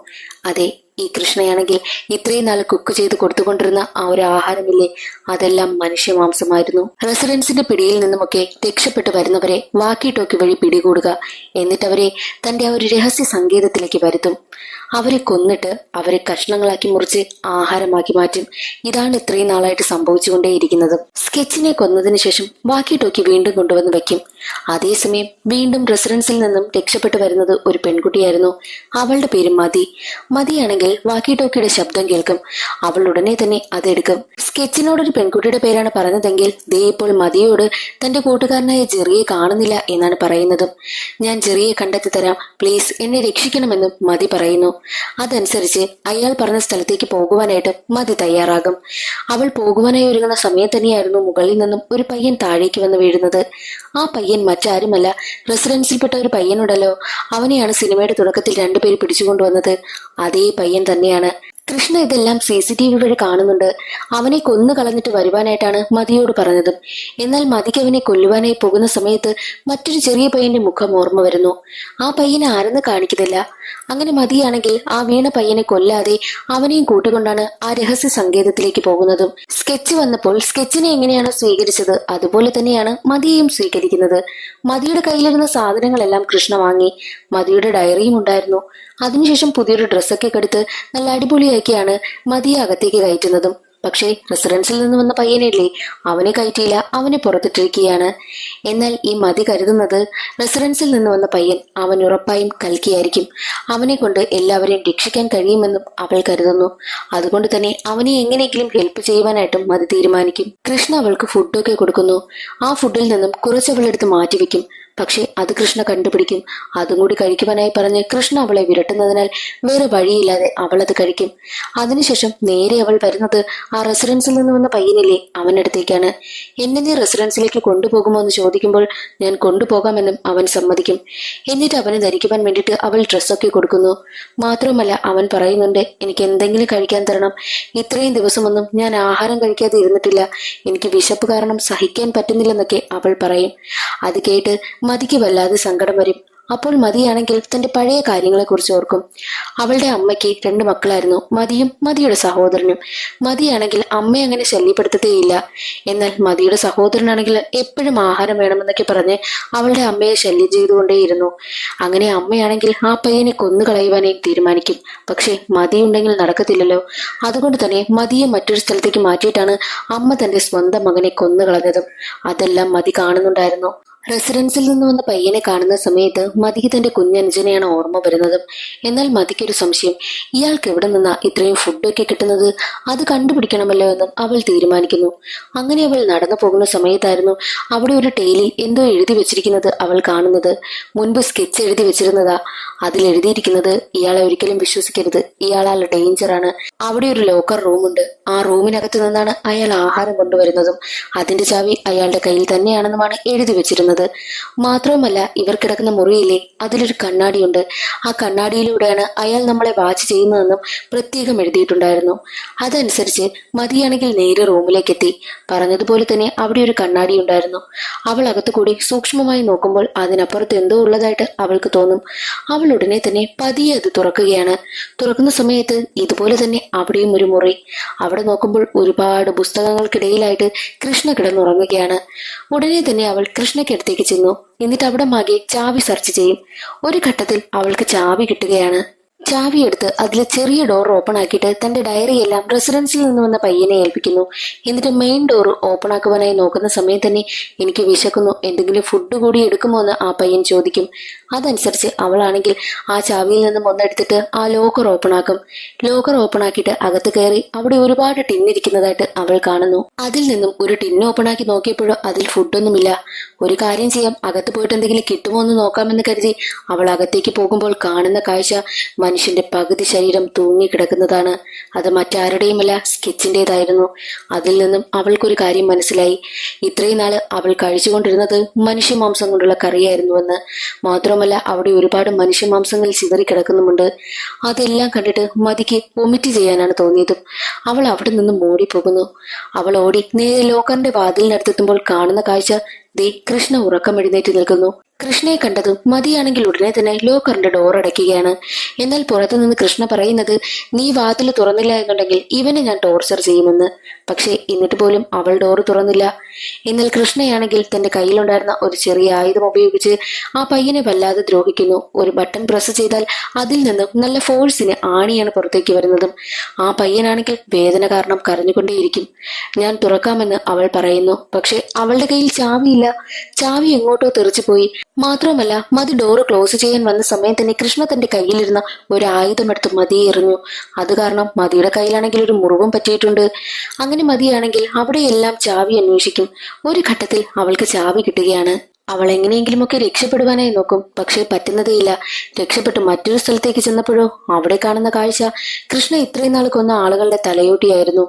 അതെ, ഈ കൃഷ്ണയാണെങ്കിൽ ഇത്രയും നാൾ കുക്ക് ചെയ്ത് കൊടുത്തുകൊണ്ടിരുന്ന ആ ഒരു ആഹാരമില്ലേ, അതെല്ലാം മനുഷ്യമാംസമായിരുന്നു. റെസിഡൻസിന്റെ പിടിയിൽ നിന്നുമൊക്കെ രക്ഷപ്പെട്ടു വരുന്നവരെ വാക്കി ടോക്കി വഴി പിടികൂടുക, എന്നിട്ട് അവരെ തന്റെ ആ ഒരു രഹസ്യ സങ്കേതത്തിലേക്ക് വരുത്തും. അവരെ കൊന്നിട്ട് അവരെ കഷ്ണങ്ങളാക്കി മുറിച്ച് ആഹാരമാക്കി മാറ്റും. ഇതാണ് ഇത്രയും നാളായിട്ട് സംഭവിച്ചുകൊണ്ടേയിരിക്കുന്നത്. സ്കെച്ചിനെ കൊന്നതിന് ശേഷം വാക്കി ടോക്കി വീണ്ടും കൊണ്ടുവന്ന് വെക്കും. അതേസമയം വീണ്ടും റെസിഡൻസിൽ നിന്നും രക്ഷപ്പെട്ടു വരുന്നത് ഒരു പെൺകുട്ടിയായിരുന്നു. അവളുടെ പേര് മതി. മതിയാണെങ്കിൽ വാക്കി ടോക്കിയുടെ ശബ്ദം കേൾക്കും. അവൾ ഉടനെ തന്നെ അതെടുക്കും. സ്കെച്ചിനോടൊരു പെൺകുട്ടിയുടെ പേരാണ് പറഞ്ഞതെങ്കിൽ ദേ ഇപ്പോൾ മതിയോട് തന്റെ കൂട്ടുകാരനായ ജെറിയെ കാണുന്നില്ല എന്നാണ് പറയുന്നതും. ഞാൻ ജെറിയെ കണ്ടെത്തി തരാം, പ്ലീസ് എന്നെ രക്ഷിക്കണമെന്നും മതി പറയുന്നു. അതനുസരിച്ച് അയാൾ പറഞ്ഞ സ്ഥലത്തേക്ക് പോകുവാനായിട്ട് മതി തയ്യാറാകും. അവൾ പോകുവാനായി ഒരുങ്ങുന്ന സമയം തന്നെയായിരുന്നു മുകളിൽ നിന്നും ഒരു പയ്യൻ താഴേക്ക് വന്ന് വീഴുന്നത്. ആ പയ്യൻ മറ്റാരുമല്ല, റെസിഡൻസിൽപ്പെട്ട ഒരു പയ്യനുണ്ടല്ലോ, അവനെയാണ് സിനിമയുടെ തുടക്കത്തിൽ രണ്ടുപേര് പിടിച്ചുകൊണ്ടുവന്നത്. അതേ പയ്യൻ തന്നെയാണ്. കൃഷ്ണ ഇതെല്ലാം CCTV വഴി കാണുന്നുണ്ട്. അവനെ കൊന്നു കളഞ്ഞിട്ട് വരുവാനായിട്ടാണ് മതിയോട് പറഞ്ഞതും. എന്നാൽ മതിക്ക് അവനെ കൊല്ലുവാനായി പോകുന്ന സമയത്ത് മറ്റൊരു ചെറിയ പയ്യന്റെ മുഖം ഓർമ്മ വരുന്നു. ആ പയ്യനെ ആരെന്ന് കാണിക്കുന്നില്ല. അങ്ങനെ മതിയാണെങ്കിൽ ആ വീണ പയ്യനെ കൊല്ലാതെ അവനെയും കൂട്ടുകൊണ്ടാണ് ആ രഹസ്യ സങ്കേതത്തിലേക്ക് പോകുന്നതും. സ്കെച്ച് വന്നപ്പോൾ സ്കെച്ചിനെ എങ്ങനെയാണ് സ്വീകരിച്ചത് അതുപോലെ തന്നെയാണ് മതിയെയും സ്വീകരിക്കുന്നത്. മതിയുടെ കയ്യിലിരുന്ന സാധനങ്ങളെല്ലാം കൃഷ്ണ വാങ്ങി. മതിയുടെ ഡയറിയും ഉണ്ടായിരുന്നു. അതിനുശേഷം പുതിയൊരു ഡ്രസ്സൊക്കെ എടുത്ത് നല്ല അടിപൊളിയാക്കിയാണ് മതിയെ അകത്തേക്ക് കയറ്റുന്നതും. പക്ഷേ റെസിഡൻസിൽ നിന്ന് വന്ന പയ്യനില്ലേ, അവനെ കയറ്റിയില്ല, അവനെ പുറത്തിട്ടിരിക്കുകയാണ്. എന്നാൽ ഈ മതി കരുതുന്നത് റെസിഡൻസിൽ നിന്ന് വന്ന പയ്യൻ അവൻ ഉറപ്പായും കൽക്കിയായിരിക്കും. അവനെ കൊണ്ട് എല്ലാവരെയും രക്ഷിക്കാൻ കഴിയുമെന്നും അവൾ കരുതുന്നു. അതുകൊണ്ട് തന്നെ അവനെ എങ്ങനെയെങ്കിലും ഹെൽപ്പ് ചെയ്യുവാനായിട്ടും മതി തീരുമാനിക്കും. കൃഷ്ണ അവൾക്ക് ഫുഡൊക്കെ കൊടുക്കുന്നു. ആ ഫുഡിൽ നിന്നും കുറച്ചവളെടുത്ത് മാറ്റിവെക്കും. പക്ഷെ അത് കൃഷ്ണ കണ്ടുപിടിക്കും. അതും കൂടി കഴിക്കുവാനായി പറഞ്ഞ് കൃഷ്ണ അവളെ വിരട്ടുന്നതിനാൽ വേറെ വഴിയില്ലാതെ അവൾ അത് കഴിക്കും. അതിനുശേഷം നേരെ അവൾ വരുന്നത് ആ റെസിഡൻസിൽ നിന്ന് വന്ന പയ്യനില്ലേ, അവനടുത്തേക്കാണ്. എന്നെ നീ റെസിഡൻസിലേക്ക് കൊണ്ടുപോകുമോ എന്ന് ചോദിക്കുമ്പോൾ ഞാൻ കൊണ്ടുപോകാമെന്നും അവൻ സമ്മതിക്കും. എന്നിട്ട് അവന് ധരിക്കുവാൻ വേണ്ടിയിട്ട് അവൾ ഡ്രസ്സൊക്കെ കൊടുക്കുന്നു. മാത്രമല്ല അവൻ പറയുന്നുണ്ട്, എനിക്ക് എന്തെങ്കിലും കഴിക്കാൻ തരണം. ഇത്രയും ദിവസമൊന്നും ഞാൻ ആഹാരം കഴിക്കാതെ ഇരുന്നിട്ടില്ല. എനിക്ക് വിശപ്പ് കാരണം സഹിക്കാൻ പറ്റുന്നില്ലെന്നൊക്കെ അവൾ പറയും. അത് കേട്ട് മതിക്ക് വല്ലാതെ സങ്കടം വരും. അപ്പോൾ മതിയാണെങ്കിൽ തന്റെ പഴയ കാര്യങ്ങളെ കുറിച്ച് ഓർക്കും. അവളുടെ അമ്മയ്ക്ക് 2 മക്കളായിരുന്നു, മതിയും മതിയുടെ സഹോദരനും. മതിയാണെങ്കിൽ അമ്മയെ അങ്ങനെ ശല്യപ്പെടുത്തതേയില്ല. എന്നാൽ മതിയുടെ സഹോദരനാണെങ്കിൽ എപ്പോഴും ആഹാരം വേണമെന്നൊക്കെ പറഞ്ഞ് അവളുടെ അമ്മയെ ശല്യം ചെയ്തുകൊണ്ടേയിരുന്നു. അങ്ങനെ അമ്മയാണെങ്കിൽ ആ പയ്യനെ കൊന്നു കളയുവാനായി തീരുമാനിക്കും. പക്ഷെ മതിയുണ്ടെങ്കിൽ നടക്കത്തില്ലല്ലോ. അതുകൊണ്ട് തന്നെ മതിയെ മറ്റൊരു സ്ഥലത്തേക്ക് മാറ്റിയിട്ടാണ് അമ്മ തന്റെ സ്വന്തം മകനെ കൊന്നു കളഞ്ഞതും. അതെല്ലാം മതി കാണുന്നുണ്ടായിരുന്നു. റെസിഡൻസിൽ നിന്ന് വന്ന പയ്യനെ കാണുന്ന സമയത്ത് മതിക്ക് തന്റെ കുഞ്ഞനുജനെയാണ് ഓർമ്മ വരുന്നതും. എന്നാൽ മതിക്കൊരു സംശയം, ഇയാൾക്ക് എവിടെ നിന്നാ ഇത്രയും ഫുഡൊക്കെ കിട്ടുന്നത്? അത് കണ്ടുപിടിക്കണമല്ലോ എന്നും അവൾ തീരുമാനിക്കുന്നു. അങ്ങനെ അവൾ നടന്നു പോകുന്ന സമയത്തായിരുന്നു അവിടെ ഒരു ടേലിൽ എന്തോ എഴുതി വെച്ചിരിക്കുന്നത് അവൾ കാണുന്നത്. മുൻപ് സ്കെച്ച് എഴുതി വെച്ചിരുന്നതാ. അതിലെഴുതിയിരിക്കുന്നത്, ഇയാളെ ഒരിക്കലും വിശ്വസിക്കരുത്, ഇയാളാൽ ഡേഞ്ചറാണ്. അവിടെ ഒരു ലോക്കർ റൂമുണ്ട്. ആ റൂമിനകത്ത് നിന്നാണ് അയാൾ ആഹാരം കൊണ്ടുവരുന്നതും. അതിന്റെ ചാവി അയാളുടെ കയ്യിൽ തന്നെയാണെന്നുമാണ് എഴുതി വെച്ചിരുന്നത്. മാത്രവുമല്ല ഇവർ കിടക്കുന്ന മുറിയിലെ അതിലൊരു കണ്ണാടിയുണ്ട്. ആ കണ്ണാടിയിലൂടെയാണ് അയാൾ നമ്മളെ വാച്ച് ചെയ്യുന്നതെന്നും പ്രത്യേകം എഴുതിയിട്ടുണ്ടായിരുന്നു. അതനുസരിച്ച് മതിയാണെങ്കിൽ നേരെ റൂമിലേക്ക് എത്തി. പറഞ്ഞതുപോലെ തന്നെ അവിടെ ഒരു കണ്ണാടി ഉണ്ടായിരുന്നു. അവൾ അകത്തുകൂടി സൂക്ഷ്മമായി നോക്കുമ്പോൾ അതിനപ്പുറത്ത് എന്തോ ഉള്ളതായിട്ട് അവൾക്ക് തോന്നും. അവൾ ഉടനെ തന്നെ പതിയെ അത് തുറക്കുകയാണ്. തുറക്കുന്ന സമയത്ത് ഇതുപോലെ തന്നെ അവിടെയും ഒരു മുറി. അവിടെ നോക്കുമ്പോൾ ഒരുപാട് പുസ്തകങ്ങൾക്കിടയിലായിട്ട് കൃഷ്ണ കിടന്നുറങ്ങുകയാണ്. ഉടനെ തന്നെ അവൾ കൃഷ്ണയ്ക്കടുത്തേക്ക് ചെന്നു. എന്നിട്ട് അവിടെ മാകെ ചാവി സെർച്ച് ചെയ്യും. ഒരു ഘട്ടത്തിൽ അവൾക്ക് ചാവി കിട്ടുകയാണ്. ചാവി എടുത്ത് അതിലെ ചെറിയ ഡോർ ഓപ്പൺ ആക്കിയിട്ട് തന്റെ ഡയറി എല്ലാം റെസിഡൻസിൽ നിന്ന് വന്ന പയ്യനെ ഏൽപ്പിക്കുന്നു. എന്നിട്ട് മെയിൻ ഡോർ ഓപ്പൺ ആക്കുവാനായി നോക്കുന്ന സമയം തന്നെ, എനിക്ക് വിശക്കുന്നു, എന്തെങ്കിലും ഫുഡ് കൂടി എടുക്കുമോ എന്ന് ആ പയ്യൻ ചോദിക്കും. അതനുസരിച്ച് അവളാണെങ്കിൽ ആ ചാവിയിൽ നിന്നും ഒന്നെടുത്തിട്ട് ആ ലോക്കർ ഓപ്പൺ ആക്കും. ലോക്കർ ഓപ്പൺ ആക്കിയിട്ട് അകത്ത് കയറി അവിടെ ഒരുപാട് ടിന്നിരിക്കുന്നതായിട്ട് അവൾ കാണുന്നു. അതിൽ നിന്നും ഒരു ടിന്ന് ഓപ്പൺ ആക്കി നോക്കിയപ്പോഴോ അതിൽ ഫുഡൊന്നുമില്ല. ഒരു കാര്യം ചെയ്യാം, അകത്ത് പോയിട്ട് എന്തെങ്കിലും കിട്ടുമോ എന്ന് നോക്കാമെന്ന് കരുതി അവൾ അകത്തേക്ക് പോകുമ്പോൾ കാണുന്ന കാഴ്ച മനുഷ്യന്റെ പകുതി ശരീരം തൂങ്ങിക്കിടക്കുന്നതാണ്. അത് മറ്റാരുടെയുമല്ല, സ്കെച്ചിന്റേതായിരുന്നു. അതിൽ നിന്നും അവൾക്കൊരു കാര്യം മനസ്സിലായി. ഇത്രയും നാള് അവൾ കഴിച്ചുകൊണ്ടിരുന്നത് മനുഷ്യമാംസം കൊണ്ടുള്ള കറിയായിരുന്നുവെന്ന്. മാത്രമല്ല അവിടെ ഒരുപാട് മനുഷ്യമാംസങ്ങൾ ചിതറിക്കിടക്കുന്നുമുണ്ട്. അതെല്ലാം കണ്ടിട്ട് മതിക്ക് വൊമിറ്റ് ചെയ്യാനാണ് തോന്നിയതും. അവൾ അവിടെ നിന്നും ഓടിപ്പോകുന്നു. അവൾ ഓടി നേരെ ലോക്കറിന്റെ വാതിലിനടുത്തെത്തുമ്പോൾ കാണുന്ന കാഴ്ച, ദേ കൃഷ്ണ ഉറക്കം എഴുന്നേറ്റ് നിൽക്കുന്നു. കൃഷ്ണയെ കണ്ടതും മതിയാണെങ്കിൽ ഉടനെ തന്നെ ലോക്കറിന്റെ ഡോർ അടയ്ക്കുകയാണ്. എന്നാൽ പുറത്തുനിന്ന് കൃഷ്ണ പറയുന്നത്, നീ വാതിൽ തുറന്നില്ല എന്നുണ്ടെങ്കിൽ ഇവനെ ഞാൻ ടോർച്ചർ ചെയ്യുമെന്ന്. പക്ഷെ എന്നിട്ട് പോലും അവൾ ഡോർ തുറന്നില്ല. എന്നാൽ കൃഷ്ണയാണെങ്കിൽ തന്റെ കയ്യിലുണ്ടായിരുന്ന ഒരു ചെറിയ ആയുധം ഉപയോഗിച്ച് ആ പയ്യനെ വല്ലാതെ ദ്രോഹിക്കുന്നു. ഒരു ബട്ടൺ പ്രസ് ചെയ്താൽ അതിൽ നിന്നും നല്ല ഫോഴ്സിന് ആണിയാണ് പുറത്തേക്ക് വരുന്നതും. ആ പയ്യനാണെങ്കിൽ വേദന കാരണം കരഞ്ഞുകൊണ്ടേയിരിക്കും. ഞാൻ തുറക്കാമെന്ന് അവൾ പറയുന്നു. പക്ഷെ അവളുടെ കയ്യിൽ ചാവിയില്ല അറിയുന്നില്ല. ചാവി എങ്ങോട്ടോ തെറിച്ചു പോയി. മാത്രമല്ല മതി ഡോറ് ക്ലോസ് ചെയ്യാൻ വന്ന സമയം തന്നെ കൃഷ്ണ തന്റെ കയ്യിലിരുന്ന ഒരു ആയുധമെടുത്ത് മതിയെ എറിഞ്ഞു. അത് കാരണം മതിയുടെ കയ്യിലാണെങ്കിൽ ഒരു മുറിവും പറ്റിയിട്ടുണ്ട്. അങ്ങനെ മതിയാണെങ്കിൽ അവിടെയെല്ലാം ചാവി അന്വേഷിക്കും. ഒരു ഘട്ടത്തിൽ അവൾക്ക് ചാവി കിട്ടുകയാണ്. അവൾ എങ്ങനെയെങ്കിലുമൊക്കെ രക്ഷപ്പെടുവാനായി നോക്കും. പക്ഷേ പറ്റുന്നതേയില്ല. രക്ഷപ്പെട്ട് മറ്റൊരു സ്ഥലത്തേക്ക് ചെന്നപ്പോഴോ അവിടെ കാണുന്ന കാഴ്ച കൃഷ്ണ ഇത്രയും നാൾ കൊന്ന ആളുകളുടെ തലയോട്ടിയായിരുന്നു.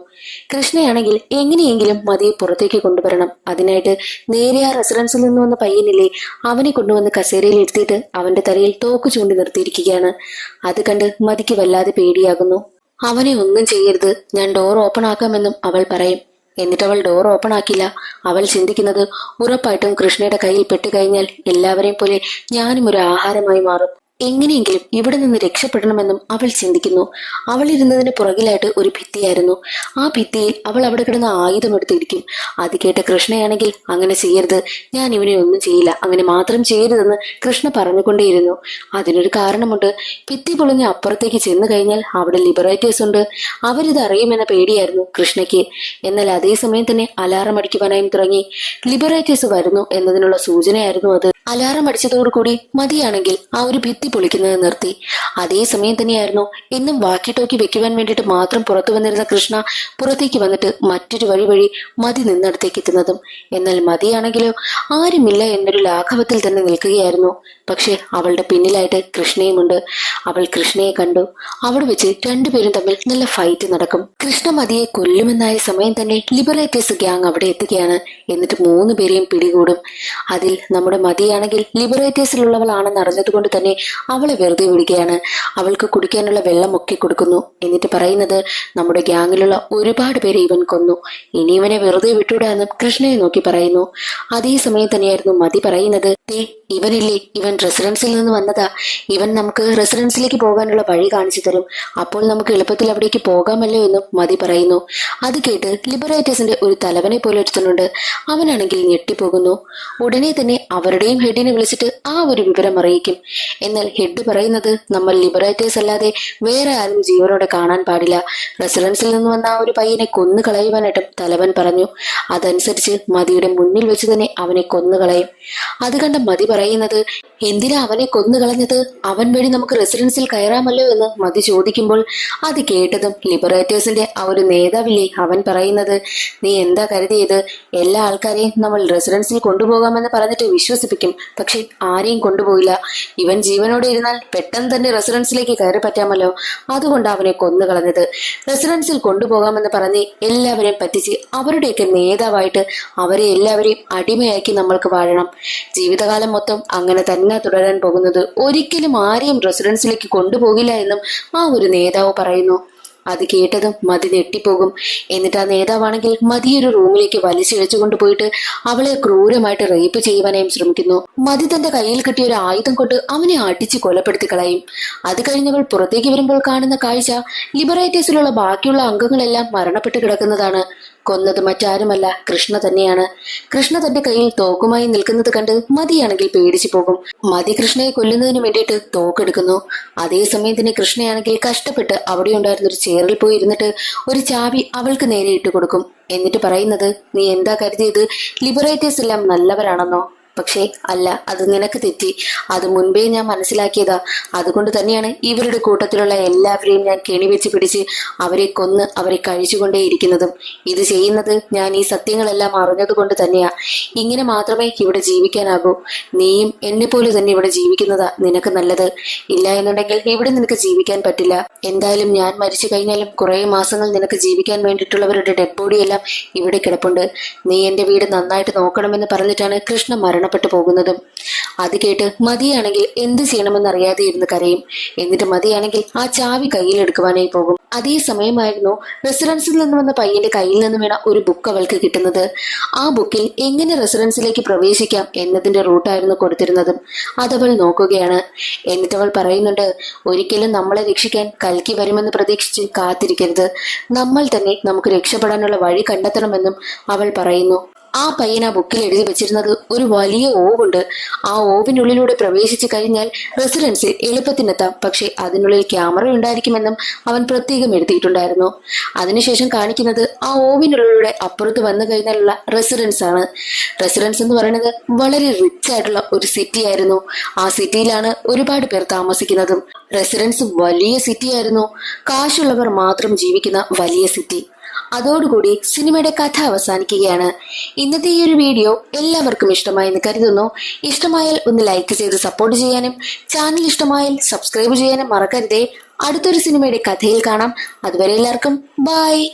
കൃഷ്ണയാണെങ്കിൽ എങ്ങനെയെങ്കിലും മതിയെ പുറത്തേക്ക് കൊണ്ടുവരണം. അതിനായിട്ട് നേരെ ആ റെസിഡൻസിൽ നിന്ന് വന്ന പയ്യനില്ലേ, അവനെ കൊണ്ടുവന്ന് കസേരയിൽ ഇരുത്തിയിട്ട് അവന്റെ തലയിൽ തോക്ക് ചൂണ്ടി നിർത്തിയിരിക്കുകയാണ്. അത് കണ്ട് മതിക്ക് വല്ലാതെ പേടിയാകുന്നു. അവനെ ഒന്നും ചെയ്യരുത്, ഞാൻ ഡോർ ഓപ്പൺ ആക്കാമെന്നും അവൾ പറയും. എന്നിട്ട് അവൾ ഡോർ ഓപ്പൺ ആക്കില്ല. അവൾ ചിന്തിക്കുന്നത് ഉറപ്പായിട്ടും കൃഷ്ണയുടെ കയ്യിൽ പെട്ടുകഴിഞ്ഞാൽ എല്ലാവരെയും പോലെ ഞാനും ഒരു ആഹാരമായി മാറും. എങ്ങനെയെങ്കിലും ഇവിടെ നിന്ന് രക്ഷപ്പെടണമെന്നും അവൾ ചിന്തിക്കുന്നു. അവൾ ഇരുന്നതിന് പുറകിലായിട്ട് ഒരു ഭിത്തിയായിരുന്നു. ആ ഭിത്തിയിൽ അവൾ അവിടെ കിടന്ന ആയുധമെടുത്തിരിക്കും. അത് കേട്ട കൃഷ്ണയാണെങ്കിൽ അങ്ങനെ ചെയ്യരുത്, ഞാൻ ഇവനെ ഒന്നും ചെയ്യില്ല, അങ്ങനെ മാത്രം ചെയ്യരുതെന്ന് കൃഷ്ണ പറഞ്ഞുകൊണ്ടേയിരുന്നു. അതിനൊരു കാരണമുണ്ട്. ഭിത്തി പൊളിഞ്ഞ് അപ്പുറത്തേക്ക് ചെന്ന് കഴിഞ്ഞാൽ അവിടെ ലിബറേറ്റേഴ്സ് ഉണ്ട്. അവരിത് അറിയുമെന്ന പേടിയായിരുന്നു കൃഷ്ണയ്ക്ക്. എന്നാൽ അതേസമയം തന്നെ അലാറം അടിക്കുവാനായും തുടങ്ങി. ലിബറേറ്റേഴ്സ് വരുന്നു എന്നതിനുള്ള സൂചനയായിരുന്നു അത്. അലാറം അടിച്ചതോടുകൂടി മതിയാണെങ്കിൽ ആ ഒരു ഭിത്തി പൊളിക്കുന്നത് നിർത്തി. അതേസമയം തന്നെയായിരുന്നു എന്നും വാക്കി ടോക്കി വെക്കുവാൻ വേണ്ടിയിട്ട് മാത്രം പുറത്തു വന്നിരുന്ന കൃഷ്ണ പുറത്തേക്ക് വന്നിട്ട് മറ്റൊരു വഴി മതി നിന്നിടത്തേക്ക് എത്തുന്നതും. എന്നാൽ മതിയാണെങ്കിലോ ആരുമില്ല എന്നൊരു ലാഘവത്തിൽ തന്നെ നിൽക്കുകയായിരുന്നു. പക്ഷെ അവളുടെ പിന്നിലായിട്ട് കൃഷ്ണയുമുണ്ട്. അവൾ കൃഷ്ണയെ കണ്ടു. അവിടെ വെച്ച് രണ്ടുപേരും തമ്മിൽ നല്ല ഫൈറ്റ് നടക്കും. കൃഷ്ണ മതിയെ കൊല്ലുമെന്നായ സമയം തന്നെ ലിബറേറ്റേഴ്സ് ഗ്യാങ് അവിടെ എത്തുകയാണ്. എന്നിട്ട് 3 പേരെയും പിടികൂടും. അതിൽ നമ്മുടെ മതിയാണെങ്കിൽ ലിബറേറ്റേഴ്സിലുള്ളവളാണെന്ന് അറിഞ്ഞതുകൊണ്ട് തന്നെ അവളെ വെറുതെ വിടുകയാണ്. അവൾക്ക് കുടിക്കാനുള്ള വെള്ളം ഒക്കെ കൊടുക്കുന്നു. എന്നിട്ട് പറയുന്നത് നമ്മുടെ ഗ്യാങ്ങിലുള്ള ഒരുപാട് പേരെ ഇവൻ കൊന്നു, ഇനി ഇവനെ വെറുതെ വിട്ടുവിടാന്നും കൃഷ്ണയെ നോക്കി പറയുന്നു. അതേസമയം തന്നെയായിരുന്നു മതി പറയുന്നത്, ഇവനില്ലേ, ഇവൻ റെസിഡൻസിൽ നിന്ന് വന്നതാ. ഇവൻ നമുക്ക് റെസിഡൻസിലേക്ക് പോകാനുള്ള വഴി കാണിച്ചു തരും. അപ്പോൾ നമുക്ക് എളുപ്പത്തിൽ അവിടേക്ക് പോകാമല്ലോ എന്നും മതി പറയുന്നു. അത് കേട്ട് ലിബറേറ്റേഴ്സിന്റെ ഒരു തലവനെ പോലെ ഒരുത്തുന്നുണ്ട്. അവനാണെങ്കിൽ ഞെട്ടിപ്പോകുന്നു. ഉടനെ തന്നെ അവരുടെയും ഹെഡിനെ വിളിച്ചിട്ട് ആ ഒരു വിവരം അറിയിക്കും. എന്നാൽ ഹെഡ് പറയുന്നത് നമ്മൾ ലിബറേറ്റേഴ്സ് അല്ലാതെ വേറെ ആരും ജീവനോടെ കാണാൻ പാടില്ല. റെസിഡൻസിൽ നിന്ന് വന്ന ആ ഒരു പയ്യനെ കൊന്നു കളയുവാനായിട്ടും തലവൻ പറഞ്ഞു. അതനുസരിച്ച് മതിയുടെ മുന്നിൽ വെച്ച് തന്നെ അവനെ കൊന്നുകളയും. അത് കണ്ട മതി പറയുന്നത്, എന്തിനാ അവനെ കൊന്നുകളഞ്ഞത്? അവൻ വഴി നമുക്ക് റെസിഡൻസിൽ കയറാമല്ലോ എന്ന് മതി ചോദിക്കുമ്പോൾ അത് കേട്ടതും ലിബറേറ്റേഴ്സിന്റെ ആ ഒരു നേതാവില്ലേ അവൻ പറയുന്നത്, നീ എന്താ കരുതിയത്? എല്ലാ ആൾക്കാരെയും നമ്മൾ റെസിഡൻസിൽ കൊണ്ടുപോകാമെന്ന് പറഞ്ഞിട്ട് വിശ്വസിപ്പിക്കും. പക്ഷെ ആരെയും കൊണ്ടുപോയില്ല. ഇവൻ ജീവനോടെ ഇരുന്നാൽ പെട്ടെന്ന് തന്നെ റെസിഡൻസിലേക്ക് കയറി പറ്റാമല്ലോ, അതുകൊണ്ട് അവനെ കൊന്നുകളഞ്ഞത്. റെസിഡൻസിൽ കൊണ്ടുപോകാമെന്ന് പറഞ്ഞ് എല്ലാവരെയും പറ്റിച്ച് അവരുടെയൊക്കെ നേതാവായിട്ട് അവരെ എല്ലാവരെയും അടിമയാക്കി നമ്മൾക്ക് വാഴണം. ജീവിതകാലം മൊത്തം അങ്ങനെ തന്നെ തുടരാൻ പോകുന്നത്. ഒരിക്കലും ആരെയും റെസിഡൻസിലേക്ക് കൊണ്ടുപോകില്ല എന്നും ആ ഒരു നേതാവ് പറയുന്നു. അത് കേട്ടതും മതി ഞെട്ടിപ്പോകും. എന്നിട്ട് ആ നേതാവാണെങ്കിൽ മതിയൊരു റൂമിലേക്ക് വലിച്ചിഴച്ചു കൊണ്ടുപോയിട്ട് അവളെ ക്രൂരമായിട്ട് റേപ്പ് ചെയ്യുവാനായും ശ്രമിക്കുന്നു. മതി തന്റെ കയ്യിൽ കിട്ടിയ ഒരു ആയുധം കൊണ്ട് അവനെ അടിച്ച് കൊലപ്പെടുത്തി കളയും. അത് കഴിഞ്ഞവൾ പുറത്തേക്ക് വരുമ്പോൾ കാണുന്ന കാഴ്ച ലിബറേറ്റേഴ്സിലുള്ള ബാക്കിയുള്ള അംഗങ്ങളെല്ലാം മരണപ്പെട്ട് കിടക്കുന്നതാണ്. കൊന്നത് മറ്റാരുമല്ല, കൃഷ്ണ തന്നെയാണ്. കൃഷ്ണ തന്റെ കയ്യിൽ തോക്കുമായി നിൽക്കുന്നത് കണ്ട് മതിയാണെങ്കിൽ പേടിച്ചു പോകും. മതി കൃഷ്ണയെ കൊല്ലുന്നതിന് വേണ്ടിയിട്ട് തോക്കെടുക്കുന്നു. അതേസമയം തന്നെ കൃഷ്ണയാണെങ്കിൽ കഷ്ടപ്പെട്ട് അവിടെ ഉണ്ടായിരുന്ന ഒരു ചെയറിൽ പോയി ഇരുന്നിട്ട് ഒരു ചാവി അവൾക്ക് നേരെ ഇട്ട് കൊടുക്കും. എന്നിട്ട് പറയുന്നത്, നീ എന്താ കരുതിയത് ലിബറേറ്റേഴ്സ് എല്ലാം നല്ലവരാണെന്നോ? പക്ഷേ അല്ല, അത് നിനക്ക് തെറ്റി. അത് മുൻപേ ഞാൻ മനസ്സിലാക്കിയതാ. അതുകൊണ്ട് തന്നെയാണ് ഇവരുടെ കൂട്ടത്തിലുള്ള എല്ലാവരെയും ഞാൻ കെണിവെച്ച് പിടിച്ച് അവരെ കൊന്ന് അവരെ കഴിച്ചുകൊണ്ടേയിരിക്കുന്നതും. ഇത് ചെയ്യുന്നത് ഞാൻ ഈ സത്യങ്ങളെല്ലാം അറിഞ്ഞതുകൊണ്ട് തന്നെയാ. ഇങ്ങനെ മാത്രമേ ഇവിടെ ജീവിക്കാനാകൂ. നീയും എന്നെ പോലെ തന്നെ ഇവിടെ ജീവിക്കുന്നതാ നിനക്ക് നല്ലത്. ഇല്ല എന്നുണ്ടെങ്കിൽ ഇവിടെ നിനക്ക് ജീവിക്കാൻ പറ്റില്ല. എന്തായാലും ഞാൻ മരിച്ചു കഴിഞ്ഞാലും കുറെ മാസങ്ങൾ നിനക്ക് ജീവിക്കാൻ വേണ്ടിയിട്ടുള്ളവരുടെ ഡെഡ് ബോഡിയെല്ലാം ഇവിടെ കിടപ്പുണ്ട്. നീ എന്റെ വീട് നന്നായിട്ട് നോക്കണമെന്ന് പറഞ്ഞിട്ടാണ് കൃഷ്ണ മരണപ്പെട്ടു പോകുന്നതും. അത് കേട്ട് മതിയാണെങ്കിൽ എന്ത് ചെയ്യണമെന്നറിയാതെ ഇരുന്ന് കരയും. എന്നിട്ട് മതിയാണെങ്കിൽ ആ ചാവി കയ്യിലെടുക്കുവാനായി പോകും. അതേ സമയമായിരുന്നു റെസിഡൻസിൽ നിന്ന് വന്ന പയ്യന്റെ കയ്യിൽ നിന്ന് വീണ ഒരു ബുക്ക് അവൾക്ക് കിട്ടുന്നത്. ആ ബുക്കിൽ എങ്ങനെ റെസിഡൻസിലേക്ക് പ്രവേശിക്കാം എന്നതിന്റെ റൂട്ടായിരുന്നു കൊടുത്തിരുന്നതും. അതവൾ നോക്കുകയാണ്. എന്നിട്ട് അവൾ പറയുന്നുണ്ട്, ഒരിക്കലും നമ്മളെ രക്ഷിക്കാൻ കൽക്കി വരുമെന്ന് പ്രതീക്ഷിച്ച് കാത്തിരിക്കരുത്. നമ്മൾ തന്നെ നമുക്ക് രക്ഷപ്പെടാനുള്ള വഴി കണ്ടെത്തണമെന്നും അവൾ പറയുന്നു. ആ പയ്യൻ ആ ബുക്കിൽ എഴുതി വെച്ചിരുന്നത് ഒരു വലിയ ഓവുണ്ട്. ആ ഓവിനുള്ളിലൂടെ പ്രവേശിച്ചു കഴിഞ്ഞാൽ റെസിഡൻസിൽ എളുപ്പത്തിനെത്താം. പക്ഷെ അതിനുള്ളിൽ ക്യാമറ ഉണ്ടായിരിക്കുമെന്നും അവൻ പ്രത്യേകം എഴുതിയിട്ടുണ്ടായിരുന്നു. അതിനുശേഷം കാണിക്കുന്നത് ആ ഓവിനുള്ളിലൂടെ അപ്പുറത്ത് വന്നു കഴിഞ്ഞാലുള്ള റെസിഡൻസ് ആണ്. റെസിഡൻസ് എന്ന് പറയുന്നത് വളരെ റിച്ച് ആയിട്ടുള്ള ഒരു സിറ്റി ആയിരുന്നു. ആ സിറ്റിയിലാണ് ഒരുപാട് പേർ താമസിക്കുന്നതും. റെസിഡൻസ് വലിയ സിറ്റി ആയിരുന്നു. കാശുള്ളവർ മാത്രം ജീവിക്കുന്ന വലിയ സിറ്റി. അതോടുകൂടി സിനിമയുടെ കഥ അവസാനിക്കുകയാണ്. ഇന്നത്തെ ഈ ഒരു വീഡിയോ എല്ലാവർക്കും ഇഷ്ടമായെന്ന് കരുതുന്നു. ഇഷ്ടമായാൽ ഒന്ന് ലൈക്ക് ചെയ്ത് സപ്പോർട്ട് ചെയ്യാനും ചാനൽ ഇഷ്ടമായാൽ സബ്സ്ക്രൈബ് ചെയ്യാനും മറക്കരുതേ. അടുത്തൊരു സിനിമയുടെ കഥയിൽ കാണാം. അതുവരെ എല്ലാവർക്കും ബൈ.